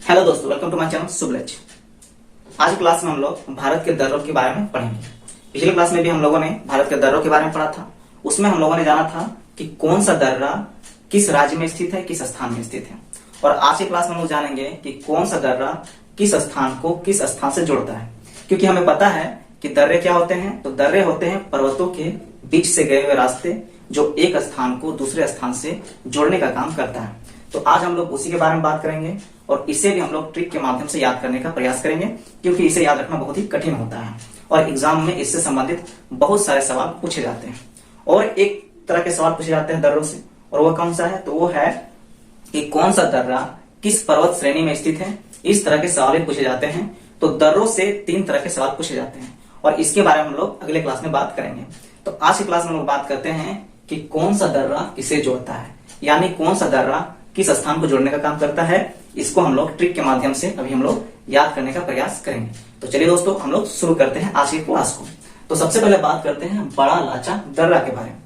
Hello दोस्तों, welcome to my channel सुबलज। आज class में हम लोग भारत के दर्रों के बारे में पढ़ेंगे। पिछले क्लास में भी हम लोगों ने भारत के दर्रों के बारे में पढ़ा था। उसमें हम लोगों ने जाना था कि कौन सा दर्रा किस राज्य में स्थित है, किस स्थान में स्थित है। और आज की क्लास में हम लोग जानेंगे कि कौन सा दर्रा किस स्थान को किस स्थान से जोड़ता है। क्योंकि हमें पता है कि दर्रे क्या होते हैं। तो दर्रे होते हैं पर्वतों के बीच से गए हुए रास्ते जो एक स्थान को दूसरे स्थान से जोड़ने का काम करता है। तो आज हम लोग उसी के बारे में बात करेंगे और इसे भी हम लोग ट्रिक के माध्यम से याद करने का प्रयास करेंगे, क्योंकि इसे याद रखना बहुत ही कठिन होता है और एग्जाम में इससे संबंधित बहुत सारे सवाल पूछे जाते हैं। और एक तरह के सवाल पूछे जाते हैं दर्रों से, और वो कौन सा है? तो वो है कि कौन सा दर्रा किस पर्वत श्रेणी में स्थित है। इस तरह के सवाल भी पूछे जाते हैं। तो दर्रों से 3 तरह के सवाल पूछे जाते हैं और इसके बारे में हम लोग अगले क्लास में बात करेंगे। तो आज की क्लास में हम लोग बात करते हैं कि कौन सा दर्रा किसे जोड़ता है, यानी कौन सा दर्रा किस स्थान को जोड़ने का काम करता है। इसको हम लोग ट्रिक के माध्यम से अभी हम लोग याद करने का प्रयास करेंगे। तो चलिए दोस्तों, हम लोग शुरू करते हैं आज की क्लास को। तो सबसे पहले बात करते हैं बड़ा लाचा दर्रा के बारे में।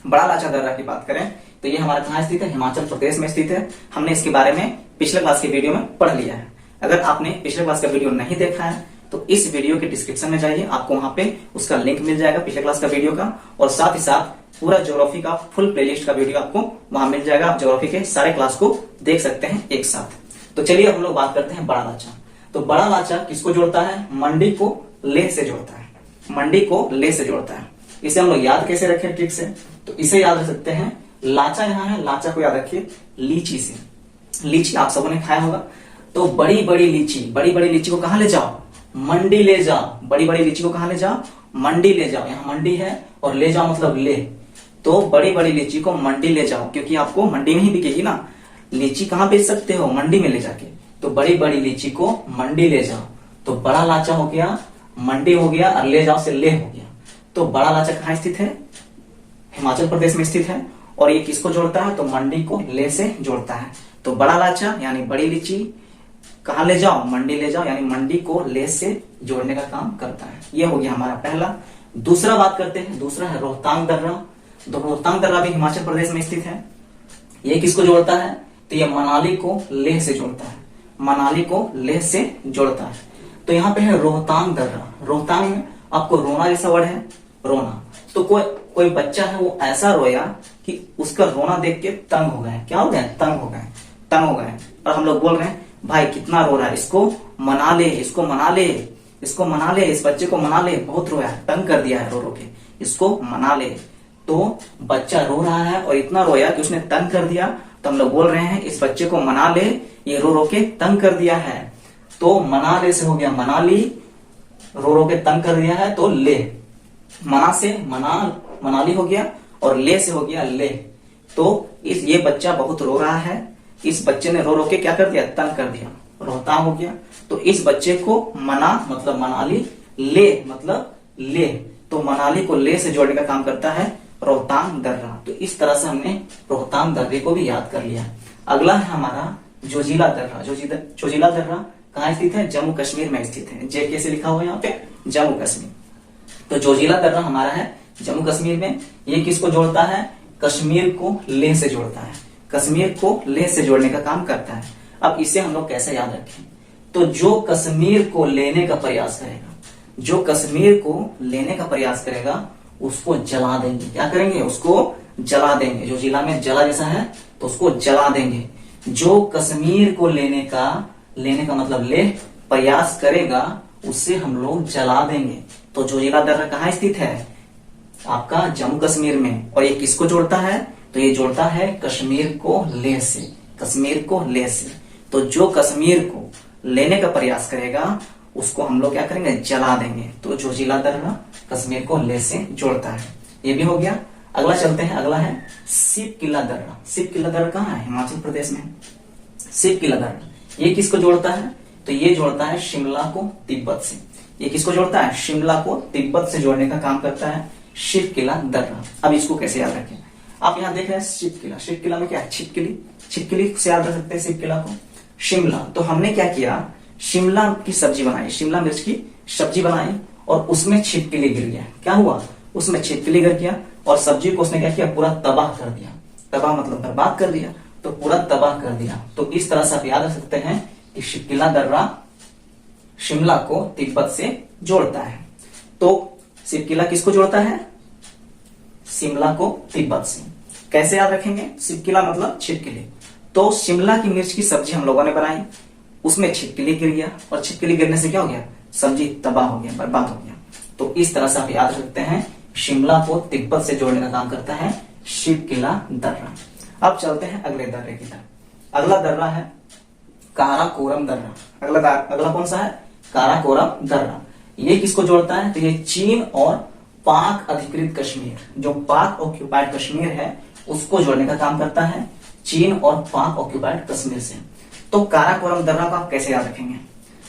बड़ा लाचा दर्रा की बात करें तो ये हमारा कहाँ स्थित है? हिमाचल प्रदेश में स्थित है। हमने इसके बारे में पिछले क्लास के वीडियो में पढ़ लिया है। अगर आपने पिछले क्लास का वीडियो नहीं देखा है तो इस वीडियो के डिस्क्रिप्शन में जाइए, आपको वहां पे उसका लिंक मिल जाएगा पिछले क्लास का वीडियो का। और साथ ही साथ पूरा ज्योग्राफी का फुल प्लेलिस्ट का वीडियो आपको वहां मिल जाएगा। आप ज्योग्राफी के सारे क्लास को देख सकते हैं एक साथ। तो चलिए हम लोग बात करते हैं बड़ा लाचा। तो बड़ा लाचा किसको जोड़ता है? मंडी को लेह से जोड़ता है। मंडी को लेह से जोड़ता है। इसे हम लोग याद कैसे रखें ट्रिक से? तो इसे याद रख सकते हैं, लाचा यहाँ है, लाचा को याद रखिए लीची से। लीची आप सबों ने खाया होगा। तो बड़ी बड़ी लीची को कहां ले जाओ? मंडी ले जाओ। बड़ी बड़ी लीची को कहां ले जाओ? मंडी ले जाओ। यहाँ मंडी है और ले जाओ मतलब ले। तो बड़ी बड़ी लीची को मंडी ले जाओ, क्योंकि आपको मंडी में ही बिकेगी ना। लीची कहां बेच सकते हो? मंडी में ले जाके। तो बड़ी बड़ी लीची को मंडी ले जाओ। तो बड़ा लाचा हो गया, मंडी हो गया और ले जाओ से ले हो गया। तो बड़ा लाचा कहां स्थित है? हिमाचल प्रदेश में स्थित है। और ये किसको जोड़ता है? तो मंडी को ले से जोड़ता है। तो बड़ा लाचा यानी बड़ी लीची कहां ले जाओ? मंडी ले जाओ, यानी मंडी को ले से जोड़ने का काम करता है। ये हो गया हमारा पहला। दूसरा बात करते हैं, दूसरा है रोहतांग दर्रा। तो रोहतांग दर्रा भी हिमाचल प्रदेश में स्थित है। ये किसको जोड़ता है? तो ये मनाली को लेह से जोड़ता है। मनाली को लेह से जोड़ता है। तो यहाँ पे है रोहतांग दर्रा। रोहतांग में आपको रोना जैसा वर्ड है, रोना। तो कोई बच्चा है वो ऐसा रोया कि उसका रोना देख के तंग हो गए। क्या हो गए? तंग हो गए। और हम लोग बोल रहे हैं भाई कितना रो रहा है, इसको मना ले, इसको मना ले, इसको मना ले, इस बच्चे को मना ले, बहुत रोया है, तंग कर दिया है रो रो के, इसको मना ले। तो बच्चा रो रहा है और इतना रोया कि उसने तंग कर दिया। तो हम लोग बोल रहे हैं इस बच्चे को मना ले, ये रो रो के तंग कर दिया है। तो मना ले से हो गया मनाली, रो रो के तंग कर दिया है तो ले। मना से मनाली हो गया और ले से हो गया ले। तो ये बच्चा बहुत रो रहा है, इस बच्चे ने रो रो के क्या कर दिया? तंग कर दिया, रोहतांग हो गया। तो इस बच्चे को मना मतलब मनाली, ले मतलब ले। तो मनाली को ले से जोड़ने का काम करता है रोहतांग दर्रा। तो इस तरह से हमने रोहतांग दर्रे को भी याद कर लिया। अगला है हमारा जोजिला दर्रा। जोजिला दर्रा कहाँ स्थित है? जम्मू कश्मीर में स्थित है। जे कैसे लिखा हुआ है यहाँ पे? जम्मू कश्मीर। तो जोजिला दर्रा हमारा है जम्मू कश्मीर में। ये किसको जोड़ता है? कश्मीर को लेह से जोड़ता है। कश्मीर को लेह से जोड़ने का काम करता है। अब इसे हम लोग कैसे याद रखें? तो जो कश्मीर को लेने का प्रयास करेगा, जो कश्मीर को लेने का प्रयास करेगा उसको जला देंगे। क्या करेंगे? उसको जला देंगे। जो जिला में जला जैसा है तो उसको जला देंगे। जो कश्मीर को लेने का मतलब ले प्रयास करेगा उससे हम लोग जला देंगे। तो जोजिला दर्रा कहाँ स्थित है? आपका जम्मू कश्मीर में। और ये किसको जोड़ता है? तो ये जोड़ता है कश्मीर को लेह से। कश्मीर को लेह से। तो जो कश्मीर को लेने का प्रयास करेगा उसको हम लोग क्या करेंगे? जला देंगे। तो जोजिला दर्रा कश्मीर को लेह से जोड़ता है। ये भी हो गया। अगला चलते हैं, अगला है सिप किला दर्रा। सिप किला दर्रा कहाँ है? हिमाचल प्रदेश में। सिप किला दर्रा ये किसको जोड़ता है? तो ये जोड़ता है शिमला को तिब्बत से। ये किसको जोड़ता है? शिमला को तिब्बत से जोड़ने का काम करता है शिव किला दर्रा। अब इसको कैसे याद रखें? आप यहाँ देख रहे हैं शिव किला। शिव किला में क्या है? छिपकली। छिपकली से याद रख सकते हैं शिव किला को। शिमला, तो हमने क्या किया? शिमला की सब्जी बनाई, शिमला मिर्च की सब्जी बनाई और उसमें छिपकली गिर गया। क्या हुआ? उसमें छिपकली गिर गया और सब्जी को उसने क्या किया? पूरा तबाह कर दिया। तबाह मतलब बर्बाद कर दिया। तो पूरा तबाह कर दिया। तो इस तरह से आप याद रख सकते हैं कि शिपकिला दर्रा शिमला को तिब्बत से जोड़ता है। तो शिपकिला किसको जोड़ता है? शिमला को तिब्बत से। कैसे याद रखेंगे? शिपकिला मतलब छिपकली। तो शिमला की मिर्च की सब्जी हम लोगों ने बनाई, उसमें छिपकली गिर गया और छिपकली गिरने से क्या हो गया? सब्जी तबाह हो गया, बर्बाद हो गया। तो इस तरह से आप याद रखते हैं, शिमला को तिब्बत से जोड़ने का काम करता है शिपकिला दर्रा। अब चलते हैं अगले दर्रे की तरफ। अगला दर्रा है काराकोरम दर्रा। अगला कौन सा है? काराकोरम दर्रा। ये किसको जोड़ता है? तो ये चीन और पाक अधिकृत कश्मीर, जो पाक ऑक्यूपाइड कश्मीर है, उसको जोड़ने का काम करता है चीन और पाक ऑक्यूपाइड कश्मीर से। तो काराकोरम दर्रा को आप कैसे याद रखेंगे?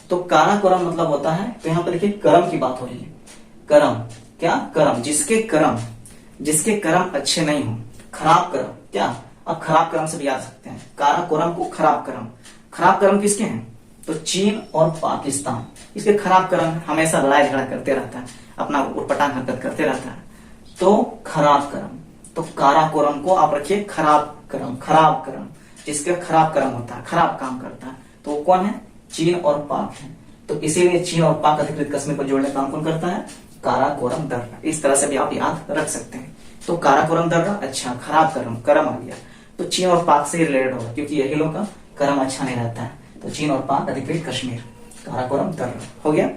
तो काराकोरम मतलब होता है, तो यहां पर देखिए कर्म की बात हो रही है। कर्म क्या? कर्म, जिसके कर्म अच्छे नहीं हो, खराब कर्म। क्या आप खराब कर्म से भी याद सकते हैं काराकोरम को? खराब कर्म। खराब कर्म किसके हैं? तो चीन और पाकिस्तान, इसके खराब कर्म, हमेशा लड़ाई झगड़ा करते रहता है, अपना उटपटांग हरकत करते रहता है, तो खराब कर्म। तो काराकोरम को आप रखिए खराब कर्म, जिसका खराब कर्म होता है, खराब काम करता है, तो वो कौन है? चीन और पाक है। तो इसीलिए चीन और पाक अधिकृत कश्मीर को जोड़ने का काम कौन करता है? काराकोरम दर्रा। इस तरह से भी आप याद रख सकते हैं। तो काराकोरम दर्रा, अच्छा खराब कर्म आ गया, तो चीन और पाक से रिलेटेड होगा, क्योंकि यही लोग का कर्म अच्छा नहीं रहता है। तो चीन और पाक अधिकृत कश्मीर, काराकोरम दर्रा हो गया।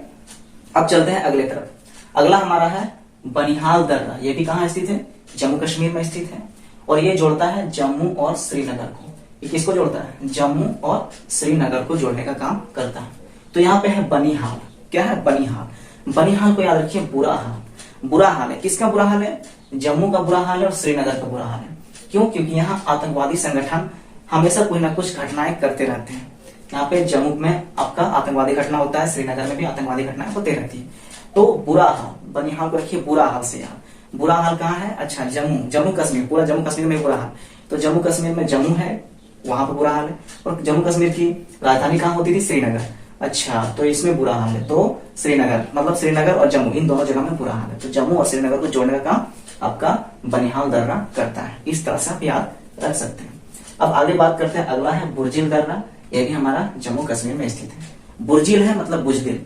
अब चलते हैं अगले तरफ। अगला हमारा है बनिहाल दर्रा। ये भी कहाँ स्थित है? जम्मू कश्मीर में स्थित है, और ये जोड़ता है जम्मू और श्रीनगर को। ये किसको जोड़ता है? जम्मू और श्रीनगर को जोड़ने का काम करता है। तो यहाँ पे है बनिहाल। क्या है? बनिहाल। बनिहाल को याद रखिए बुरा हाल। बुरा हाल है, किसका बुरा हाल है? जम्मू का बुरा हाल है और श्रीनगर का बुरा हाल है। क्यों? क्योंकि यहाँ आतंकवादी संगठन हमेशा कोई ना कुछ घटनाएं करते रहते हैं। यहाँ पे जम्मू में आपका आतंकवादी घटना होता है, श्रीनगर में भी आतंकवादी घटनाएं होती रहती है। तो बुरा हाल, बनिहाल को रखिए बुरा हाल से याद। बुरा हाल कहाँ है? अच्छा जम्मू कश्मीर, पूरा जम्मू कश्मीर में बुरा हाल। तो जम्मू कश्मीर में जम्मू है, वहां पर बुरा हाल है, और जम्मू कश्मीर की राजधानी कहाँ होती थी? श्रीनगर। अच्छा, तो इसमें बुरा हाल है, तो श्रीनगर मतलब श्रीनगर और जम्मू, इन दोनों जगह में बुरा हाल है। तो जम्मू और श्रीनगर को जोड़ने का काम आपका बनिहाल दर्रा करता है। इस तरह से आप याद रख सकते हैं। अब आगे बात करते हैं, अगला है बुर्जिल दर्रा। यह भी हमारा जम्मू कश्मीर में स्थित है। बुर्जिल है मतलब बुजदिल।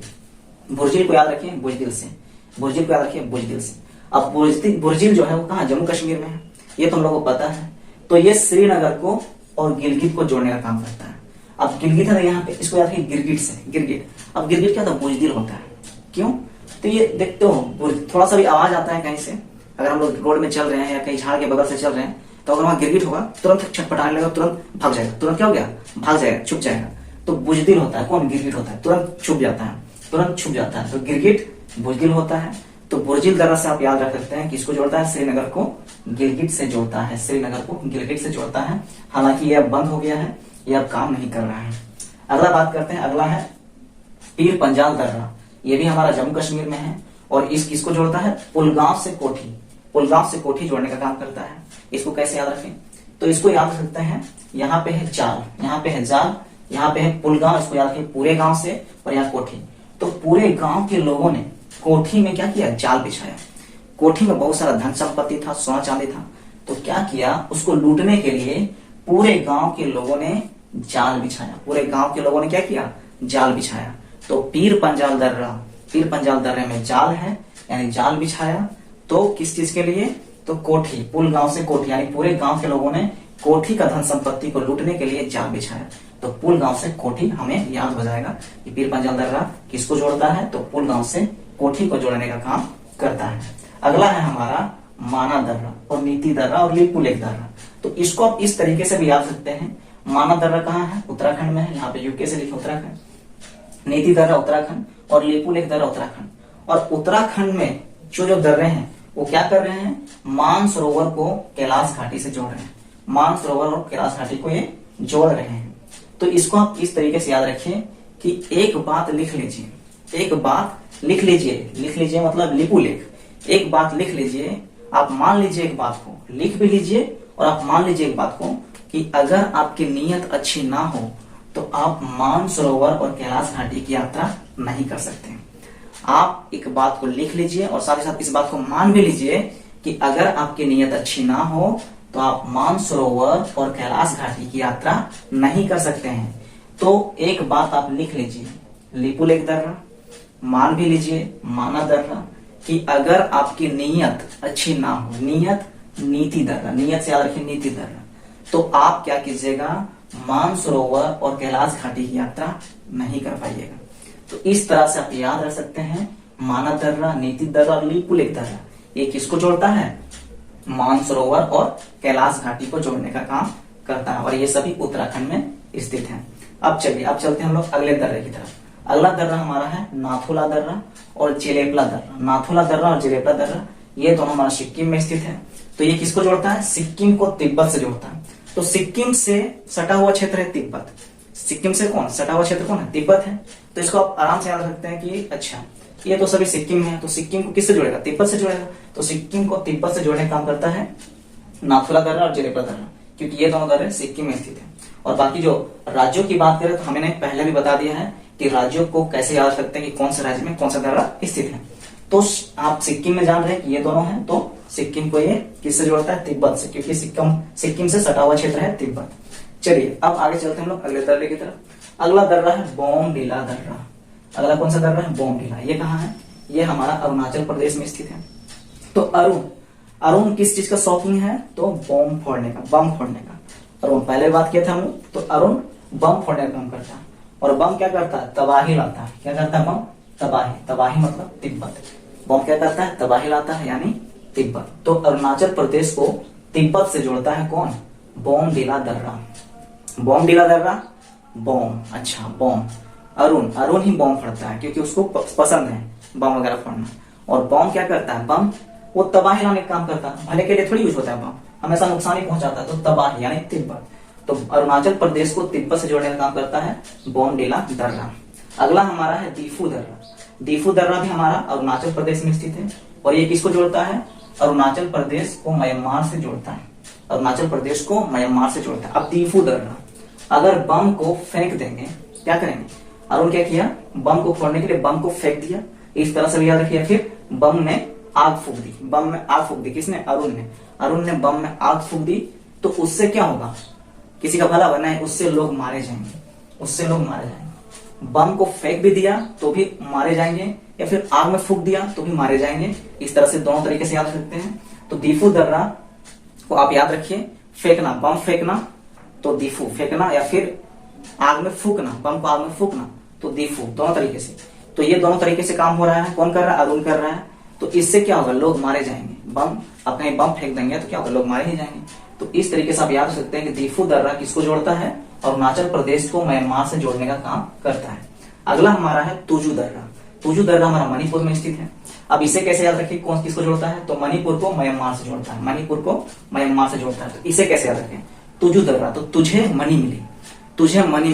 बुर्जिल को याद रखिए बुजदिल से। बुर्जिल को याद रखिए बुजदिल से। अब बुर्जिल जो है वो कहाँ? जम्मू कश्मीर में है, ये तो हम लोगों को पता है। तो ये श्रीनगर को और गिलगित को जोड़ने का काम करता है। अब गिलगित है यहाँ पे, इसको याद रखिए गिरगिट से, गिरगिट। अब गिरगिट क्या था? बुजदिल होता है। क्यों? तो ये देखते हो थोड़ा सा भी आवाज आता है कहीं से, अगर हम लोग रोड में चल रहे हैं या कहीं झाड़ के बगल से चल रहे हैं, तो अगर वहां गिरगिट होगा तुरंत छटपटाने लगेगा, तुरंत भाग जाएगा। तुरंत क्या हो गया? भाग जाएगा, छुप जाएगा। तो बुजदिल होता है। कौन? गिरगिट होता है, तुरंत छुप जाता है, तुरंत छुप जाता है। तो गिरगिट बुजदिल होता है। तो बुर्जिल दर्रा से आप याद रख सकते हैं किसको जोड़ता है? श्रीनगर को गिलगिट से जोड़ता है। श्रीनगर को गिलगिट से जोड़ता है। हालांकि यह अब बंद हो गया है, यह अब काम नहीं कर रहा है। अगला बात करते हैं, अगला है पीर पंजाल दर्रा। यह भी हमारा जम्मू कश्मीर में है, और किसको जोड़ता है? पुलगांव से कोठी। पुलगांव से कोठी जोड़ने का काम करता है। इसको कैसे याद रखें? तो इसको याद रख सकते हैं, यहाँ पे है जाल, यहाँ पे है जाल, यहाँ पे है पुलगांव, इसको याद रखें पूरे गांव से, और यहाँ कोठी। तो पूरे गांव के लोगों ने कोठी में क्या किया? जाल बिछाया। कोठी में बहुत सारा धन संपत्ति था, सोना चांदी था। तो क्या किया? उसको लूटने के लिए पूरे गांव के लोगों ने जाल बिछाया। पूरे गांव के लोगों ने क्या किया? जाल बिछाया। तो पीर पंजाल दर्रे में जाल है, यानी जाल बिछाया। तो किस चीज के लिए? तो कोठी, पुल गांव से कोठी, यानी पूरे गांव के लोगों ने कोठी का धन संपत्ति को लूटने के लिए जाल बिछाया। तो पुल गांव से कोठी हमें याद हो जाएगा कि पीर पंजाल दर्रा किसको जोड़ता है? तो पुल गांव से कोठी को जोड़ने का काम करता है। अगला है हमारा माना दर्रा और नीति दर्रा और लिपुलेख दर्रा। तो इसको आप इस तरीके से भी याद सकते हैं। माना दर्रा कहाँ है? उत्तराखंड में है, यहाँ पे यूके से लिखे उत्तराखंड। नीति दर्रा उत्तराखंड और लिपुलेख दर्रा उत्तराखंड। और उत्तराखंड में जो दर्रे हैं वो क्या कर रहे हैं? मानसरोवर को कैलाश घाटी से जोड़ रहे हैं। मानसरोवर और कैलाश घाटी को ये जोड़ रहे हैं। तो इसको आप इस तरीके से याद रखिए कि एक बात लिख लीजिए, एक बात लिख लीजिए, लिख लीजिए मतलब लिपुलेख। एक बात लिख लीजिए, आप मान लीजिए एक बात को, लिख भी लीजिए और आप मान लीजिए एक बात को कि अगर आपकी नीयत अच्छी ना हो तो आप मानसरोवर और कैलाश घाटी की यात्रा नहीं कर सकते। आप एक बात को लिख लीजिए और साथ ही साथ इस बात को मान भी लीजिए कि अगर आपकी नीयत अच्छी ना हो तो आप मानसरोवर और कैलाश घाटी की यात्रा नहीं कर सकते हैं। तो एक बात आप लिख लीजिए, लिपुलेख दर्रा, मान भी लीजिए माना दर्रा, कि अगर आपकी नीयत अच्छी ना हो, नीयत नीति दर्रा, नीयत से याद रखिए नीति दर्रा, तो आप क्या कीजिएगा, मानसरोवर और कैलाश घाटी की यात्रा नहीं कर पाइएगा। तो इस तरह से आप याद रख सकते हैं, माना दर्रा, नीति दर्रा, लिपुलेख दर्रा, ये किसको जोड़ता है, मानसरोवर और कैलाश घाटी को जोड़ने का काम करता है, और ये सभी उत्तराखंड में स्थित है। अब चलिए, अब चलते हैं हम लोग अगले दर्रे की तरफ। अगला दर्रा हमारा है नाथुला दर्रा और जेलेपला दर्रा। नाथुला दर्रा और जेलेपला दर्रा ये दोनों हमारा सिक्किम में स्थित है। तो ये किसको जोड़ता है, सिक्किम को तिब्बत से जोड़ता है। तो सिक्किम से सटा हुआ क्षेत्र है तिब्बत, सिक्किम से कौन सटा हुआ क्षेत्र कौन है, तिब्बत है। तो इसको आप आराम से याद रखते हैं कि अच्छा ये तो सभी सिक्किम में है, तो सिक्किम को किससे जोड़ेगा, तिब्बत से जोड़ेगा। तो सिक्किम को तिब्बत से जोड़ने का काम करता है नाथुला दर्रा और जेलेपला दर्रा, क्योंकि ये दोनों दर्रे सिक्किम में स्थित है। और बाकी जो राज्यों की बात करें तो हमने पहले भी बता दिया है कि राज्यों को कैसे याद रखते हैं कि कौन से राज्य में कौन सा दर्रा स्थित है। तो आप सिक्किम में जान रहे हैं कि ये दोनों हैं, तो सिक्किम को ये किससे जोड़ता है, तिब्बत से, क्योंकि सिक्किम से सटा हुआ क्षेत्र है तिब्बत। चलिए अब आगे चलते हैं हम लोग अगले दर्रे की तरफ। अगला दर्रा है बोमडिला दर्रा। अगला कौन सा दर्रा है, बोमडिला। ये कहाँ है, ये हमारा अरुणाचल प्रदेश में स्थित है। तो अरुण किस चीज का शौकीन है, तो बम फोड़ने का। अरुण पहले बात किया था हम लोग, तो अरुण बम फोड़ने का काम करता है। और बम क्या करता है, तबाही लाता है। क्या करता है बम, तबाही मतलब तिब्बत। बम क्या करता है, तबाही लाता है, यानी तिब्बत। तो अरुणाचल प्रदेश को तिब्बत से जोड़ता है कौन, बोमडिला दर्रा। बोमडिला दर्रा, बम, अच्छा बम। अरुण ही बम फोड़ता है, क्योंकि उसको पसंद है बम वगैरह फोड़ना। और बम क्या करता है, बम वो तबाही लाने का काम करता है, भले के लिए थोड़ी यूज होता है बम, हमेशा नुकसान ही पहुंचाता है। तो तबाही यानी तिब्बत। तो अरुणाचल प्रदेश को तिब्बत से जोड़ने का काम करता है बोमडिला दर्रा। अगला हमारा है दीफू दर्रा। दीफू दर्रा भी हमारा अरुणाचल प्रदेश में स्थित है। और ये किसको जोड़ता है, अरुणाचल प्रदेश को म्यांमार से जोड़ता है। अरुणाचल प्रदेश को म्यांमार से जोड़ता है। अब दीफू दर्रा, अगर बम को फेंक देंगे, क्या करेंगे, अरुण क्या किया, बम को फोड़ने के लिए बम को फेंक दिया, इस तरह से भी याद रखिए। फिर बम में आग फूक दी, बम में आग फूक दी, किसने, अरुण ने बम में आग फूक दी। तो उससे क्या होगा, किसी का भला बना है, उससे लोग मारे जाएंगे। बम को फेंक भी दिया तो भी मारे जाएंगे, या फिर आग में फूक दिया तो भी मारे जाएंगे। इस तरह से दोनों तरीके से याद रखते हैं। तो दीफू दर्रा को आप याद रखिए, फेंकना, बम फेंकना तो दीफू फेंकना, या फिर आग में फूकना, बम को आग में फूकना तो दीफू, दोनों तरीके से। तो ये दोनों तरीके से काम हो रहा है। कौन कर रहा है, अरुण कर रहा है। तो इससे क्या होगा, लोग मारे जाएंगे। बम, आप कहीं बम फेंक देंगे तो क्या होगा, लोग मारे ही जाएंगे। तो इस तरीके से आप याद रख सकते हैं कि दीफू दर्रा किसको जोड़ता है, अरुणाचल प्रदेश को म्यांमार से जोड़ने का काम करता है। अगला हमारा है तुजू दर्रा। तुजू दर्रा हमारा मणिपुर में स्थित है। अब इसे कैसे याद रखें, कौन किसको जोड़ता है, तो मणिपुर को म्यांमार से जोड़ता है। मणिपुर को म्यांमार से जोड़ता है। तो इसे कैसे याद रखें, तुजू दर्रा, तो तुझे मणि मिली, तुझे मणि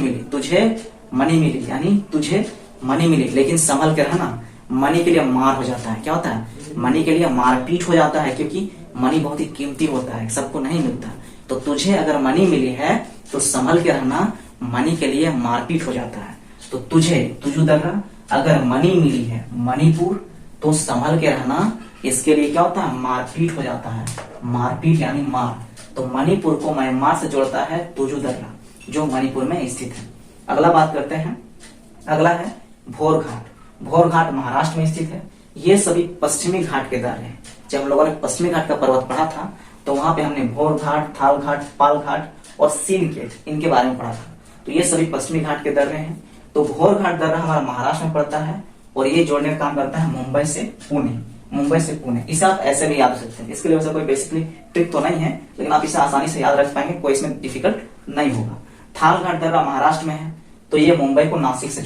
मिली, यानी तुझे मणि मिली, लेकिन संभल के रहना, मणि के लिए मार हो जाता है। क्या होता है, मणि के लिए मारपीट हो जाता है, क्योंकि मणि बहुत ही कीमती होता है, सबको नहीं मिलता। तो तुझे अगर मणि मिली है तो संभल के रहना, मणि के लिए मारपीट हो जाता है। तो तुजू दर्रा, अगर मणि मिली है मणिपुर तो संभल के रहना, इसके लिए क्या होता है, मारपीट हो जाता है। मारपीट यानी मार। तो मणिपुर को म्यांमार से जोड़ता है तुजू दर्रा, जो मणिपुर में स्थित है। अगला बात करते हैं, अगला है भोर घाट। भोर घाट महाराष्ट्र में स्थित है। ये सभी पश्चिमी घाट के दर्रे हैं। जब हम लोगों ने पश्चिमी घाट का पर्वत पढ़ा था तो वहां पे हमने भोर घाट, थाल घाट, पाल घाट और सीनकेट, इनके बारे में पढ़ा था। तो ये सभी पश्चिमी घाट के दर्रे हैं। तो भोर घाट दर्रा हमारा महाराष्ट्र में पड़ता है और ये जोड़ने का काम करता है मुंबई से पुणे। इसे आप ऐसे भी याद रख सकते हैं। इसके लिए वैसे कोई बेसिकली ट्रिक तो नहीं है, लेकिन आप इसे आसानी से याद रख पाएंगे, कोई इसमें डिफिकल्ट नहीं होगा। थाल घाट दर्रा महाराष्ट्र में है, तो ये मुंबई को नासिक से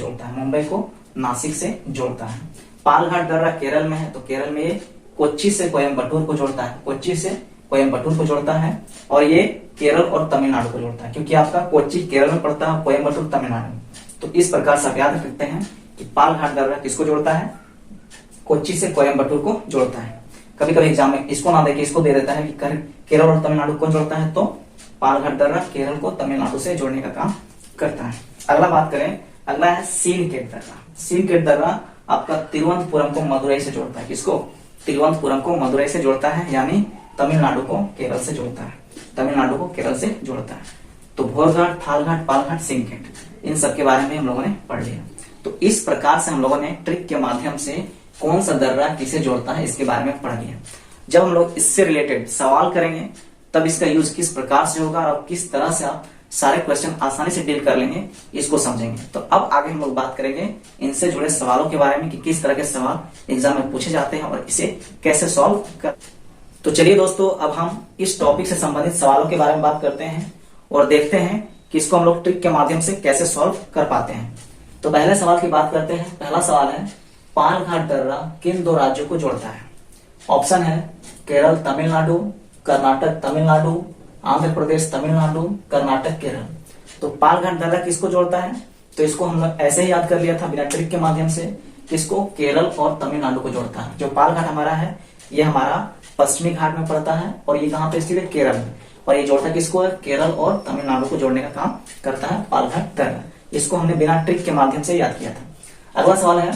जोड़ता है। पाल घाट दर्रा केरल में है, तो केरल में ये कोच्चि से कोयम्बटूर को जोड़ता है, और ये केरल और तमिलनाडु को जोड़ता है, क्योंकि आपका कोच्चि केरल में पड़ता है, कोयम्बटूर तमिलनाडु में। तो इस प्रकार से आप याद रख सकते हैं कि पाल घाट दर्रा किसको जोड़ता है, कोच्चि से कोयम्बटूर को जोड़ता है। कभी कभी एग्जाम में इसको ना देके इसको दे देता है कि केरल और तमिलनाडु को जोड़ता है, तो पाल घाट दर्रा केरल को तमिलनाडु से जोड़ने का काम करता है। अगला बात करें, अगला है सीनकेट दर्रा। सीनकेट दर्रा आपका तिरुवनंतपुरम को मदुरई से जोड़ता है। किसको, तिरुवनंतपुरम को मदुरई से जोड़ता है, यानी तमिलनाडु को केरल से जोड़ता है। तो भोर घाट, थाल घाट, पाल घाट, सीनकेट, इन सब के बारे में हम लोगों ने पढ़ लिया। तो इस प्रकार से हम लोगों ने ट्रिक के माध्यम से कौन सा दर्रा किसे जोड़ता है इसके बारे में पढ़ लिया। जब हम लोग इससे रिलेटेड सवाल करेंगे तब इसका यूज किस प्रकार से होगा और किस तरह से आप सारे क्वेश्चन आसानी से डील कर लेंगे इसको समझेंगे। तो अब आगे हम लोग बात करेंगे इनसे जुड़े सवालों के बारे में कि किस तरह के सवाल एग्जाम में पूछे जाते हैं और इसे कैसे सॉल्व कर। तो चलिए दोस्तों, अब हम इस टॉपिक से संबंधित सवालों के बारे में बात करते हैं और देखते हैं कि इसको हम लोग ट्रिक के माध्यम से कैसे सॉल्व कर पाते हैं। तो पहले सवाल की बात करते हैं। पहला सवाल है, पालघाट दर्रा किन दो राज्यों को जोड़ता है? ऑप्शन है केरल तमिलनाडु, कर्नाटक तमिलनाडु, आंध्र प्रदेश तमिलनाडु, कर्नाटक केरल। तो पालघाट दर्रा किसको जोड़ता है? तो इसको हम लोग ऐसे ही याद कर लिया था बिना ट्रिक के माध्यम से, किसको? केरल और तमिलनाडु को जोड़ता है। जो पालघाट हमारा है ये हमारा पश्चिमी घाट में पड़ता है और ये कहां पे स्थित है? केरल में। और ये जोड़ता किसको है? केरल और तमिलनाडु को जोड़ने का काम करता है पालघाट दर्रा। इसको हमने बिना ट्रिक के माध्यम से याद किया था। अगला सवाल है,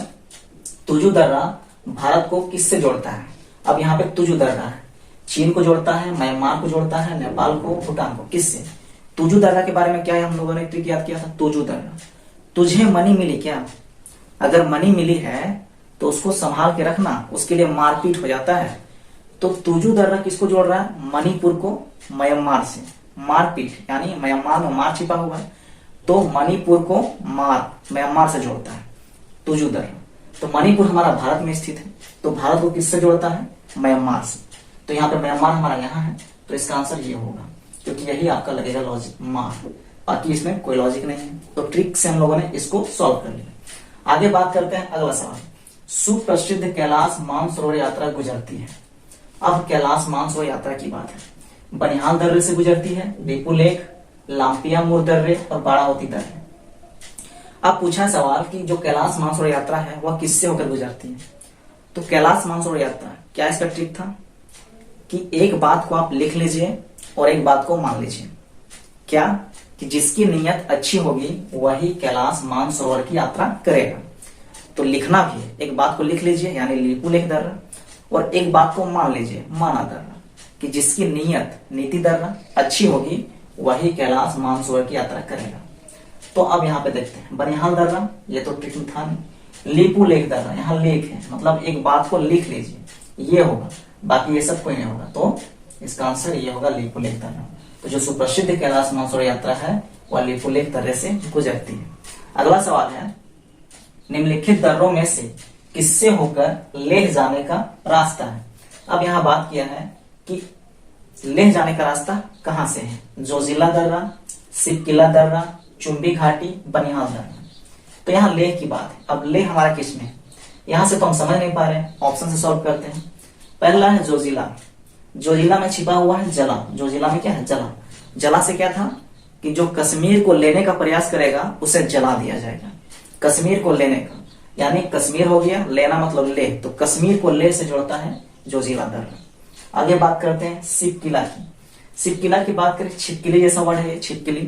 तुजु दर्रा भारत को किससे जोड़ता है? अब यहाँ पे तुजु दर्रा है, चीन को जोड़ता है, म्यांमार को जोड़ता है, नेपाल को, भूटान को। किससे? तुजु दर्रा के बारे में क्या है हम लोगों ने ट्रिक याद किया था। तुजु दर्रा, तुझे मनी मिली क्या? अगर मनी मिली है तो उसको संभाल के रखना, उसके लिए मारपीट हो जाता है। तो तुजु दर्रा किसको जोड़ रहा है? मणिपुर को म्यांमार से। मारपीट यानी म्यांमार में मार छिपा हुआ है तो मणिपुर को म्यांमार से जोड़ता है तुजु दर्रा। तो मणिपुर हमारा भारत में स्थित है तो भारत को किससे जोड़ता है? म्यांमार से। तो यहाँ पे म्यांमार हमारा यहाँ है तो इसका आंसर ये होगा, क्योंकि यही आपका लगेगा लॉजिक, मार। बाकी इसमें कोई लॉजिक नहीं है। तो ट्रिक से हम लोगों ने इसको सॉल्व कर लिया। आगे बात करते हैं अगला सवाल, सुप्रसिद्ध कैलाश मानसरोवर यात्रा गुजरती है। अब कैलाश मानसरोवर यात्रा की बात है, बनिहाल दर्रे से गुजरती है, बेपू लेक, लाम्पिया मूर दर्रे और बाड़ावती दर्रे। अब पूछा सवाल कि जो कैलाश मानसरोवर यात्रा है वह किससे होकर गुजरती है? तो कैलाश मानसरोवर यात्रा, क्या इसका ट्रिक था कि एक बात को आप लिख लीजिए और एक बात को मान लीजिए। क्या? कि जिसकी नीयत अच्छी होगी वही कैलाश मानसरोवर की यात्रा करेगा। तो लिखना भी है, एक बात को लिख लीजिए यानी लिपू लेख दर्रा, और एक बात को मान लीजिए माना दर्रा, कि जिसकी नीति दर्रा अच्छी होगी वही कैलाश मानसरोवर की यात्रा करेगा। तो अब यहाँ पे देखते हैं, बनिहाल दर्रा ये तो ट्रिक था नहीं, लिपू लेख दर्रा, यहाँ लेख है मतलब एक बात को लिख लीजिए ये होगा, बाकी ये सब कोई नहीं होगा। तो इसका आंसर ये होगा लिपू लेख दर्रा। तो जो सुप्रसिद्ध कैलाश मानसरोवर यात्रा है वह लिपू लेख दर्रे से गुजरती है। अगला सवाल है, निम्नलिखित दर्रों में से किससे होकर लेह जाने का रास्ता है? अब यहाँ बात किया है कि लेह जाने का रास्ता कहां से है? जोजिला दर्रा, सिपकिला दर्रा, चुम्बी घाटी, बनिहाल दर्रा। तो यहाँ लेह की बात है। अब लेह हमारा किस में? यहां से तो हम समझ नहीं पा रहे हैं, ऑप्शन से सॉल्व करते हैं। पहला है जोजिला, जोजिला में छिपा हुआ है जला। जोजिला में क्या है? जला। जला से क्या था कि जो कश्मीर को लेने का प्रयास करेगा उसे जला दिया जाएगा। कश्मीर को लेने का यानी कश्मीर हो गया, लेना मतलब लेह, तो कश्मीर को लेह से जोड़ता है जोजिला दर्रा। आगे बात करते हैं सिपकिला की। सिपकिला की बात करें, छिपकिली जैसा वर्ड है छिपकिली।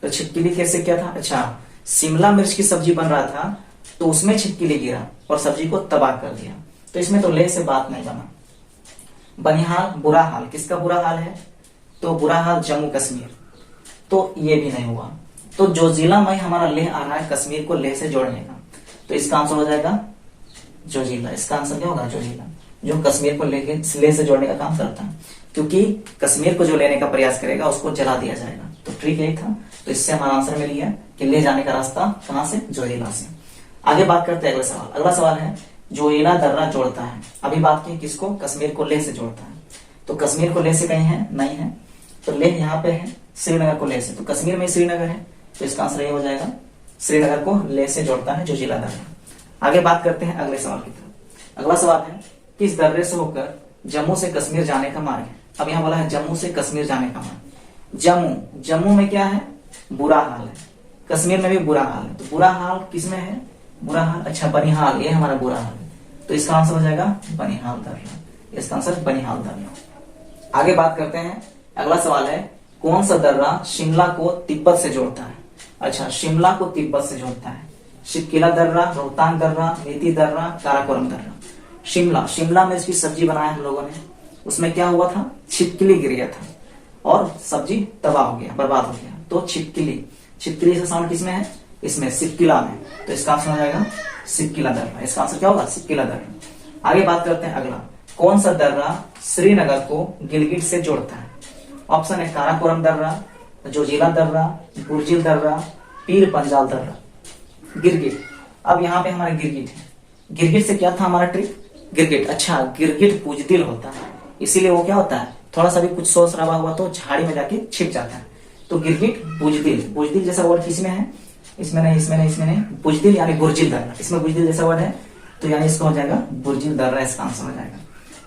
तो छिपकिली कैसे क्या था? अच्छा, शिमला मिर्च की सब्जी बन रहा था तो उसमें छिपकिली गिरा और सब्जी को तबाह कर दिया। तो इसमें तो लेह से बात नहीं बना। बनिहाल, बुरा हाल, किसका बुरा हाल है? तो बुरा हाल जम्मू कश्मीर, तो ये भी नहीं हुआ। तो जोजिला में हमारा लेह आ रहा है कश्मीर को लेह से जोड़ने का, तो इसका आंसर हो जाएगा जोजिला। इसका आंसर क्या होगा? जोजिला, जो कश्मीर को लेह से जोड़ने का काम करता है, क्योंकि कश्मीर को जो लेने का प्रयास करेगा उसको जला दिया जाएगा। तो ट्रिक यही था। तो इससे हमारा आंसर मिल गया कि ले जाने का रास्ता कहां से? जोजिला से। आगे बात करते हैं अगला सवाल। अगला सवाल है, जोजिला दर्रा जोड़ता है। अभी बात की किसको? कश्मीर को लेह से जोड़ता है। तो कश्मीर को लेह से कहीं है? नहीं है। तो लेह यहाँ पे है श्रीनगर को लेह से, तो कश्मीर में श्रीनगर है तो इसका आंसर ये हो जाएगा, श्रीनगर को लेह से जोड़ता है जोजिला दर्रा। आगे बात करते हैं अगले सवाल की तरफ। अगला सवाल है, किस दर्रे से होकर जम्मू से कश्मीर जाने का मार्ग है? अब यहाँ बोला है जम्मू से कश्मीर जाने का मार्ग। जम्मू में क्या है? बुरा हाल है। कश्मीर में भी बुरा हाल है। तो बुरा हाल किस में है? बुरा हाल, अच्छा बनिहाल, ये हमारा बुरा हाल है। तो इसका आंसर हो जाएगा बनिहाल दर्रा। इसका आंसर बनिहाल दर्रा। आगे बात करते हैं। अगला सवाल है, कौन सा दर्रा शिमला को तिब्बत से जोड़ता है? अच्छा, शिमला को तिब्बत से जोड़ता है। शिपकिला दर्रा, रोहतांग दर्रा, नीति दर्रा, काराकोरम दर्रा। शिमला में इसकी सब्जी बनाया हम लोगों ने, उसमें क्या हुआ था? छिपकली गिर गया था और सब्जी तबाह हो गया, बर्बाद हो गया। तो छिपकली से साउंड किसमें है? इसमें सिक्किला में, तो इसका आंसर हो जाएगा सिक्किला दर्रा। इसका आंसर क्या होगा? सिक्किला दर्रा। आगे बात करते हैं अगला, कौन सा दर्रा श्रीनगर को गिलगित से जोड़ता है? ऑप्शन है काराकोरम दर्रा, जोजिला दर्रा, बुर्जिल दर्रा, पीर पंजाल दर्रा। गिरगिट, अब यहाँ पे हमारा गिरगिट है। गिरगिट से क्या था हमारा ट्रिक? गिरगिट, अच्छा गिरगिट बुजदिल होता है, इसीलिए वो क्या होता है, थोड़ा सा भी कुछ शोर शराबा हुआ तो झाड़ी में जाके छिप जाता है। तो गिरगिट बुजदिल, बुजदिल जैसा वर्ड किसमें है? इसमें नहीं, इसमें नहीं, इसमें नहीं, बुजदिल यानी बुर्जिल दर्रा, इसमें बुजदिल जैसा वर्ड है, तो यानी इसका हो जाएगा बुर्जिल दर्रा, इसका आंसर हो जाएगा।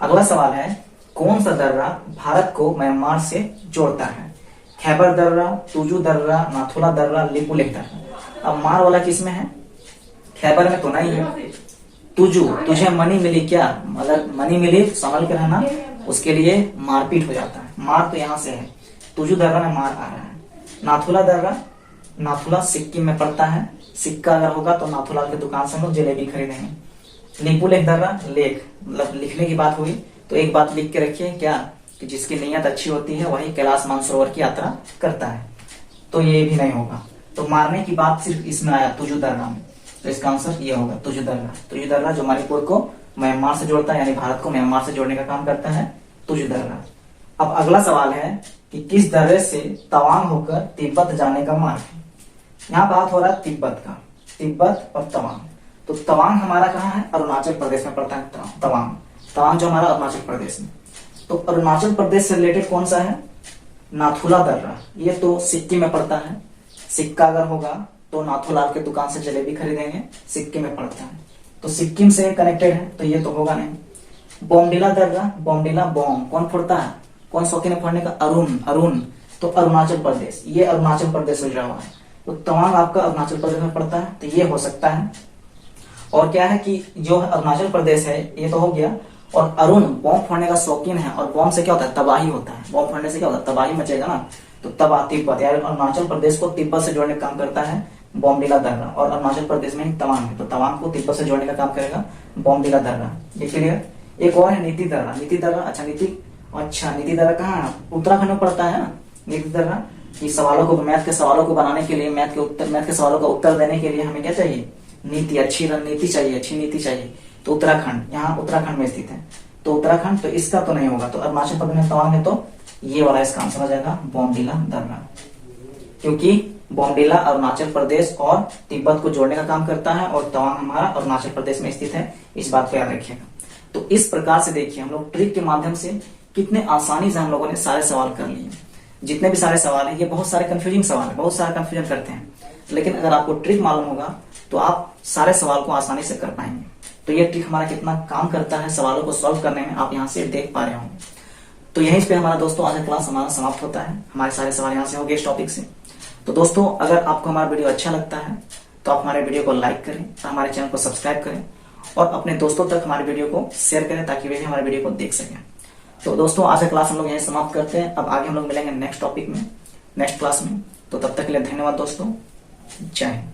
अगला सवाल है, कौन सा दर्रा भारत को म्यांमार से जोड़ता है? खैबर दर्रा, तुजू दर्रा, नाथुला दर्रा, लिपुलेख दर्रा। अब मार वाला किसमें है? खैबर में तो नहीं है। तुजू, तुझे मनी मिली क्या? अगर मनी मिली संभल के रहना, उसके लिए मारपीट हो जाता है। मार तो यहाँ से है, तुजू दर्रा में मार आ रहा है। नाथुला दर्रा, नाथुला सिक्किम में पड़ता है, सिक्का अगर होगा तो नाथुलाल की दुकान से हम लोग जलेबी खरीदेंगे। लिपुलेख दर्रा, लेख मतलब लिखने की बात हुई तो एक बात लिख के रखिए क्या, कि जिसकी नीयत अच्छी होती है वही कैलाश मानसरोवर की यात्रा करता है, तो ये भी नहीं होगा। तो मारने की बात सिर्फ इसमें आया तुजू दर्रा में, तो इसका आंसर ये होगा तुजू दर्रा। तुजू दर्रा जो मणिपुर को म्यांमार से जोड़ता है, यानी भारत को म्यांमार से जोड़ने का काम करता है, तुजू दर्रा। अब अगला सवाल है कि किस दर्रे से तवांग होकर तिब्बत जाने का मार्ग है? यहाँ बात हो रहा है तिब्बत का, तिब्बत और तवांग। तो तवांग हमारा कहाँ है? अरुणाचल प्रदेश में पड़ता है तवांग। तवांग जो हमारा अरुणाचल प्रदेश में, तो अरुणाचल प्रदेश से रिलेटेड कौन सा है? नाथुला दर्रा, ये तो सिक्किम में पड़ता है। सिक्का अगर होगा तो नाथुलाल के दुकान से जलेबी खरीदेंगे, सिक्किम में पड़ता है, तो सिक्किम से कनेक्टेड है, तो ये तो होगा नहीं। बोमडिला दर्रा, बोमडिला बॉम्ब कौन फोड़ता है? कौन शौकीन है फोड़ने का? अरुण, अरुण, तो अरुणाचल प्रदेश, ये अरुणाचल प्रदेश से जुड़ा हुआ है, तो तवांग आपका अरुणाचल प्रदेश में पड़ता है, तो ये हो सकता है। और क्या है कि जो अरुणाचल प्रदेश है ये तो हो गया, और अरुण बॉम्ब फोड़ने का शौकीन है, और बॉम्ब से क्या होता है? तबाही होता है। बॉम्ब फोड़ने से क्या होता है? तबाही मचेगा ना, तो तब तिब्बत यानी अरुणाचल प्रदेश को तिब्बत से जोड़ने का काम करता है बोमडिला दर्रा, और अरुणाचल प्रदेश में ही तवांग है, तो तवांग को तिब्बत से जोड़ने का काम करेगा बोमडिला दर्रा। ये क्लियर? एक और है नीति दर्रा। नीति दर्रा, अच्छा नीति दर्रा कहाँ है? उत्तराखंड में पड़ता है ना नीति दर्रा। कि सवालों को, मैथ के सवालों को बनाने के लिए, मैथ के सवालों का उत्तर देने के लिए हमें क्या चाहिए? नीति, अच्छी रणनीति चाहिए, अच्छी नीति चाहिए। तो उत्तराखंड, यहाँ उत्तराखंड में स्थित है, तो उत्तराखंड, तो इसका तो नहीं होगा। तो अरुणाचल प्रदेश में तवांग है, तो ये वाला इसका आंसर हो जाएगा बोमडिला दर्रा, क्योंकि बोमडिला अरुणाचल प्रदेश और तिब्बत को जोड़ने का काम करता है, और तवांग हमारा अरुणाचल प्रदेश में स्थित है, इस बात को याद रखिएगा। तो इस प्रकार से देखिए हम लोग ट्रिक के माध्यम से कितने आसानी से हम लोगों ने सारे सवाल कर लिए। जितने भी सारे सवाल है, ये बहुत सारे कंफ्यूजिंग सवाल है, बहुत सारा कंफ्यूजन करते हैं, लेकिन अगर आपको ट्रिक मालूम होगा तो आप सारे सवाल को आसानी से कर पाएंगे। तो ये ट्रिक हमारा कितना काम करता है सवालों को सॉल्व करने में, आप यहाँ से देख पा रहे होंगे। तो यहीं पे हमारा दोस्तों आज का क्लास हमारा समाप्त होता है। हमारे सारे सवाल यहाँ से हो गए इस टॉपिक से। तो दोस्तों अगर आपको हमारा वीडियो अच्छा लगता है तो आप हमारे वीडियो को लाइक करें, हमारे चैनल को सब्सक्राइब करें, और अपने दोस्तों तक हमारे वीडियो को शेयर करें, ताकि वे भी हमारे वीडियो को देख सकें। तो दोस्तों आज का क्लास हम लोग यहीं समाप्त करते हैं। अब आगे हम लोग मिलेंगे नेक्स्ट टॉपिक में, नेक्स्ट क्लास में। तो तब तक के लिए धन्यवाद दोस्तों, जय हिंद।